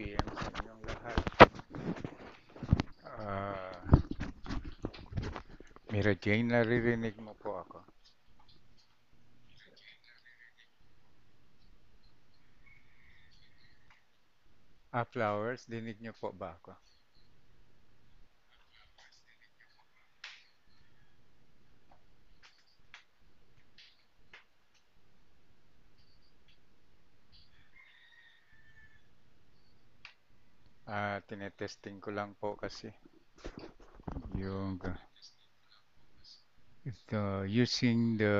PM sa inyong lahat. Ah, Mira Jane, naririnig mo po ako. Flowers, dinig niyo po ba ako? Tinetesting ko lang po kasi yung using the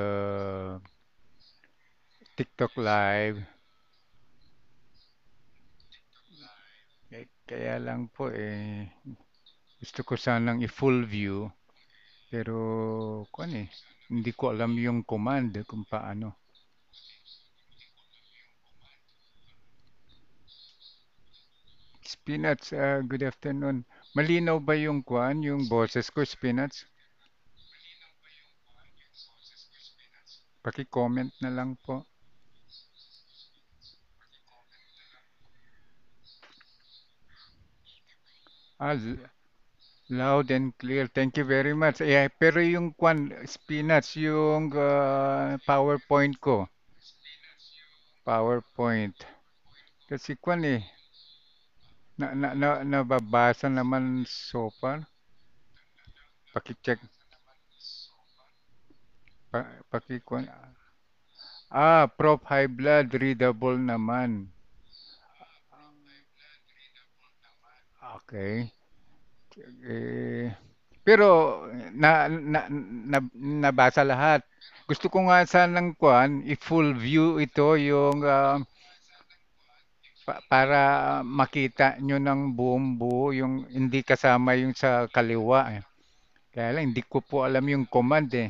TikTok Live. Kaya lang po gusto ko sanang i-full view pero hindi ko alam yung command kung paano. Spinach, good afternoon. Malinaw ba yung yung boses ko, Spinach? Paki-comment na lang po. Ah, loud and clear. Thank you very much. Pero yung Spinach, yung PowerPoint ko. PowerPoint. Kasi nababasa naman so far. Paki-check, paki-kwan. Prof High Blood, readable naman. Okay. Eh, pero nabasa lahat. Gusto ko nga sanang i-full view ito yung para makita nyo ng buong buo yung hindi kasama yung sa kaliwa. Kaya lang hindi ko po alam yung command eh.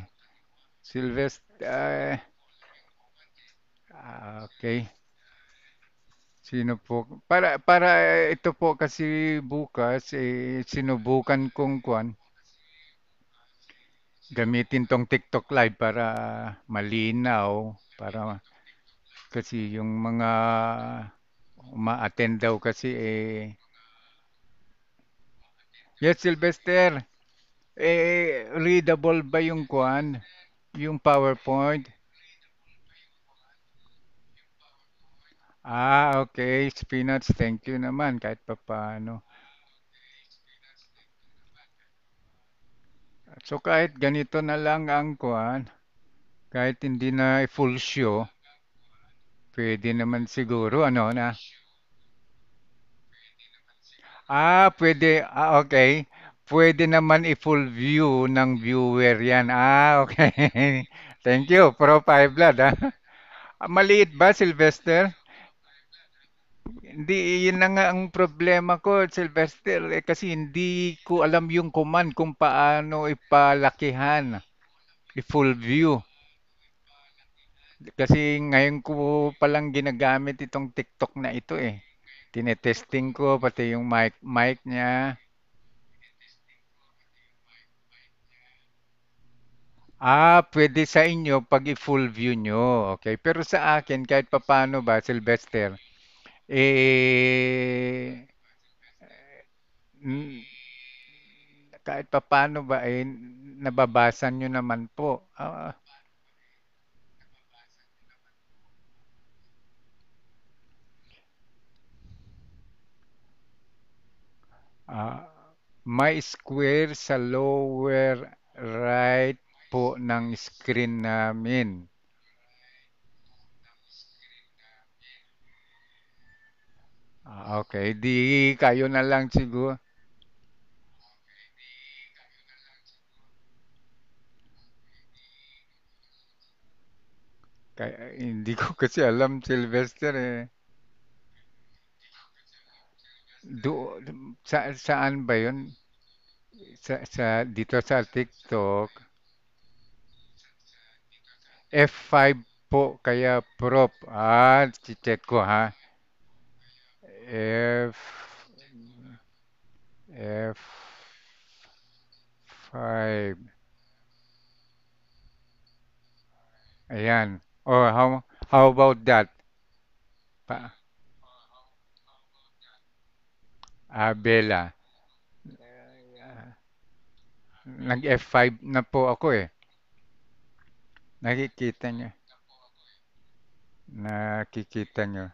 Sylvester, okay. Sino po? Para ito po kasi bukas sinubukan kong gamitin tong TikTok Live para malinaw, para kasi yung mga uma-attend daw kasi yes, Sylvester, readable ba yung yung PowerPoint? Okay, Spinach, thank you naman kahit papaano. So kahit ganito na lang ang kahit hindi na full show, pwede naman siguro na. Pwede. Okay. Pwede naman i-full view ng viewer yan. Okay. Thank you, Pro Five Blood. Maliit ba, Sylvester? Hindi, yun na nga ang problema ko, Sylvester. Kasi hindi ko alam yung command kung paano ipalakihan, i-full view. Kasi ngayon ko palang ginagamit itong TikTok na ito eh. Tinetesting ko, pati yung mic niya. Pwede sa inyo pag i-full view nyo. Okay. Pero sa akin, kahit papano ba, Sylvester, eh, mm, kahit papano ba, nababasa nyo naman po. Ah, may square sa lower right po ng screen namin. Okay. Di kayo na lang siguro. Hindi ko kasi alam, Sylvester eh. Saan ba yun? Dito sa TikTok, F5 po kaya prop. Check ko ha. F F5. Ayan. Oh, how about that? Pa, Bella. Nag F5 na po ako eh. Nakikita niyo. Nakikita niyo.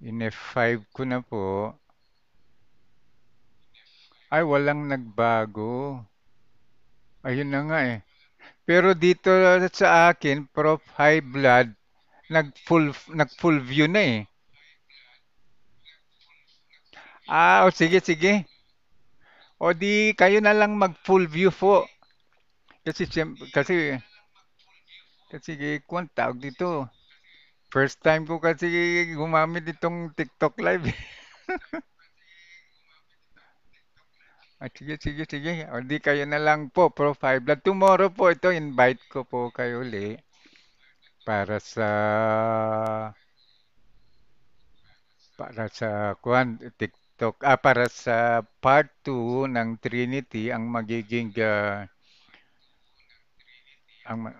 In F5 ko na po. Ay, walang nagbago. Ayun na nga eh. Pero dito sa akin, Prof. High Blood, nag full view na eh. O sige, sige. O di kayo na lang mag full view po. Kasi kasi kung tawag dito. First time ko kasi gumamit itong TikTok Live. Sige, sige, sige. O di kayo na lang po, Prof. High Blood. Tomorrow po ito, invite ko po kayo uli para sa TikTok, para sa part 2 ng Trinity ang magiging ang ma-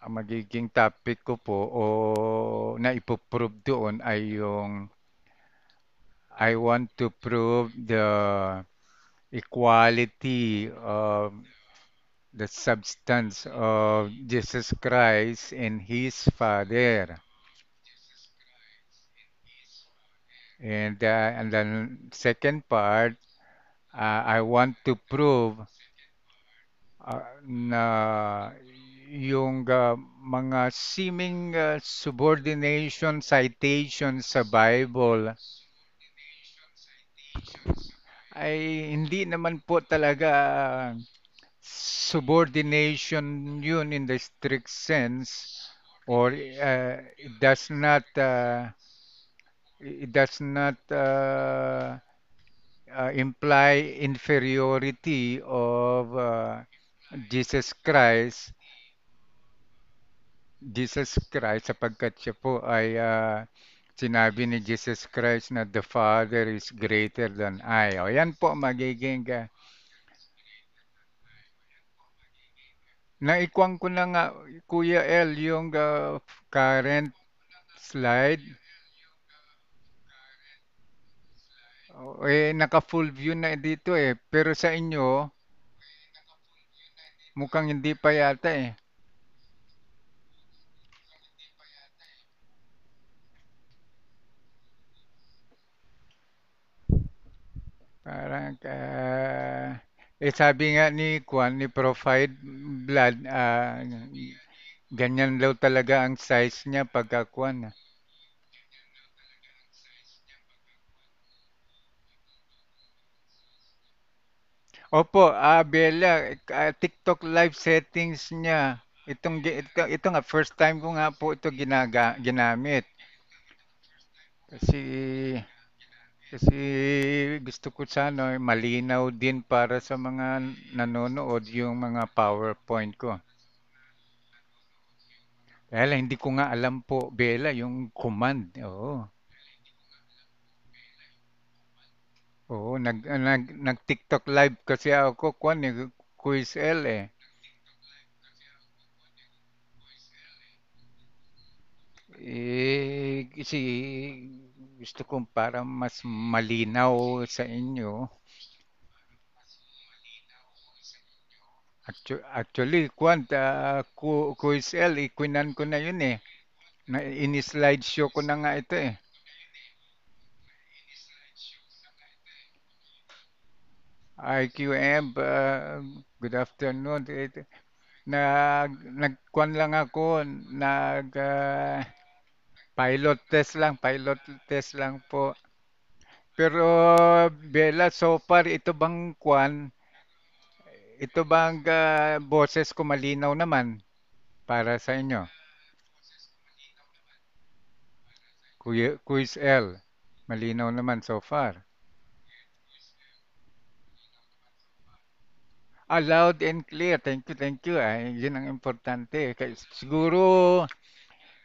ang magiging topic ko po o na ipoprove doon ay yung I want to prove the equality of the substance of Jesus Christ and his Father. And then second part, I want to prove na yung mga seeming subordination citations sa Bible ay hindi naman po talaga subordination yun in the strict sense or it does not imply inferiority of Jesus Christ sapagkat siya po ay sinabi ni Jesus Christ na the Father is greater than I. O yan po magiging naikuwang ko na nga Kuya L yung current slide. Naka full view na dito eh. Pero sa inyo, mukhang hindi pa yata eh. Parang sabi nga ni Kwan ni Profile Blood ganyan daw talaga ang size niya pagka Kwan. Opo, Bella, TikTok live settings niya. Ito nga first time ko nga po ito ginamit. Kasi kasi gusto ko sana malinaw din para sa mga nanonood yung mga PowerPoint ko. Kaya lang, hindi ko nga alam po, Bella, yung command. Oo. Oo, nag-TikTok live kasi ako, Quiz L eh. Kasi gusto kong para mas malinaw sa inyo. Actually, Quiz L, ikwinan ko na yun eh. In-slideshow ko na nga ito eh. IQM, good afternoon. Nagkuhan lang ako, pilot test lang po. Pero Bella, so far ito bang boses ko malinaw naman para sa inyo? Quiz L, malinaw naman so far. Loud and clear. Thank you, thank you. Yun ang importante.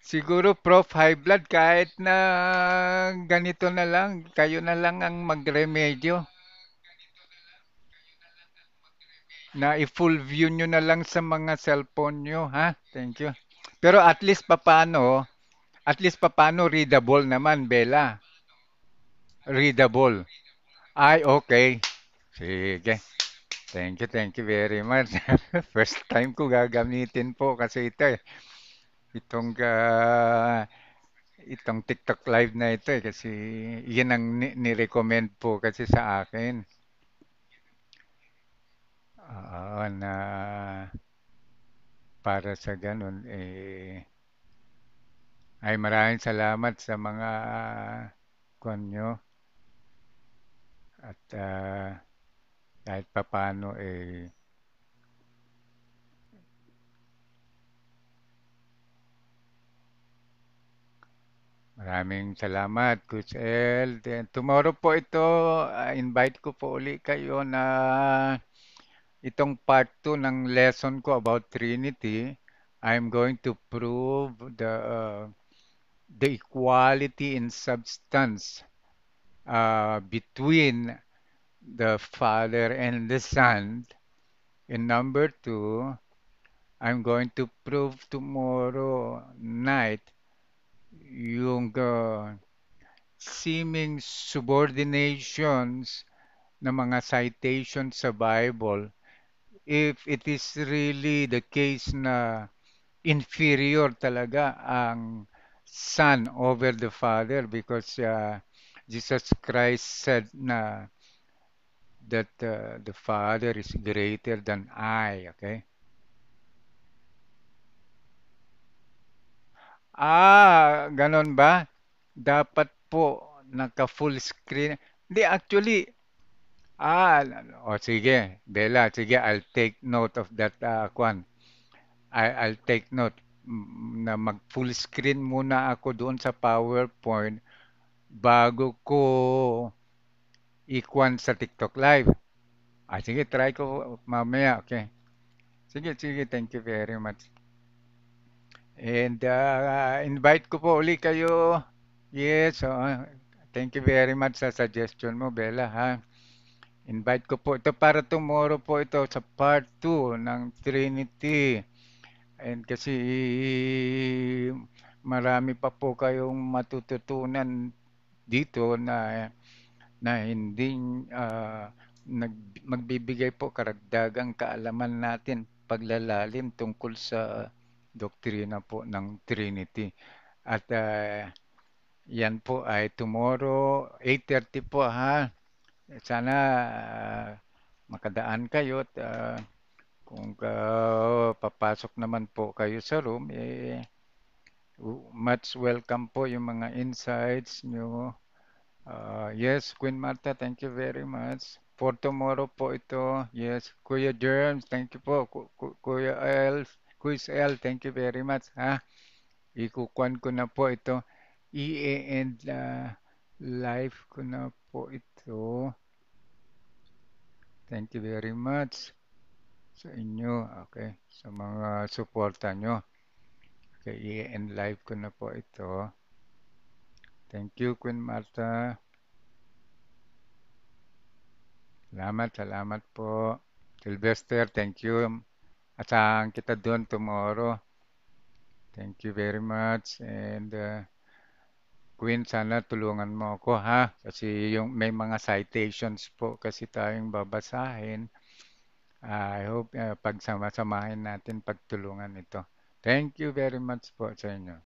Siguro Prof. High Blood, kahit na ganito na lang, kayo na lang ang magremedyo na i-full view nyo na lang sa mga cellphone nyo, ha? Thank you. Pero at least papaano, At least papaano readable naman, Bella. Readable. Ay, okay. Sige. Thank you very much. First time ko gagamitin po kasi ito eh. Itong itong TikTok live na ito eh kasi yan ang ni-recommend po kasi sa akin. Oo, na para sa ganun ay maraming salamat sa mga konyo at kahit papano maraming salamat, Coach El. Then, tomorrow po ito, invite ko po uli kayo na itong part 2 ng lesson ko about Trinity. I'm going to prove the equality in substance between the Father and the Son. And number 2, I'm going to prove tomorrow night yung seeming subordinations ng mga citations sa Bible if it is really the case na inferior talaga ang Son over the Father because Jesus Christ said na that the Father is greater than I, okay? Ganon ba? Dapat po naka-full screen. Hindi, actually, sige, Bella, sige, I'll take note of that, Kwan. I'll take note na mag-full screen muna ako doon sa PowerPoint bago ko ikwan sa TikTok Live. Sige, try ko mamaya, okay. Sige, sige, thank you very much. And invite ko po uli kayo. Yes, thank you very much sa suggestion mo, Bella, ha. Invite ko po ito para tomorrow po ito sa part 2 ng Trinity. And kasi marami pa po kayong matututunan dito na hindi magbibigay po karagdagang kaalaman natin paglalalim tungkol sa doktrina po ng Trinity. At yan po ay tomorrow 8:30 po ha. Sana makadaan kayo at kung papasok naman po kayo sa room, much welcome po yung mga insights nyo. Yes, Queen Martha, thank you very much. For tomorrow po ito. Yes, Kuya Germs, thank you po. Kuya El, Quiz El, thank you very much. Ha? Ikukuan ko na po ito. I-end live ko na po ito. Thank you very much sa inyo. Okay, sa mga suporta nyo. Okay, i-end live ko na po ito. Thank you, Queen Martha. Salamat, salamat po. Sylvester, thank you. Asahan kita doon tomorrow. Thank you very much. And Queen, sana tulungan mo ako ha. Kasi yung may mga citations po kasi tayong babasahin. I hope pagsama-samahin natin pagtulungan ito. Thank you very much po sa inyo.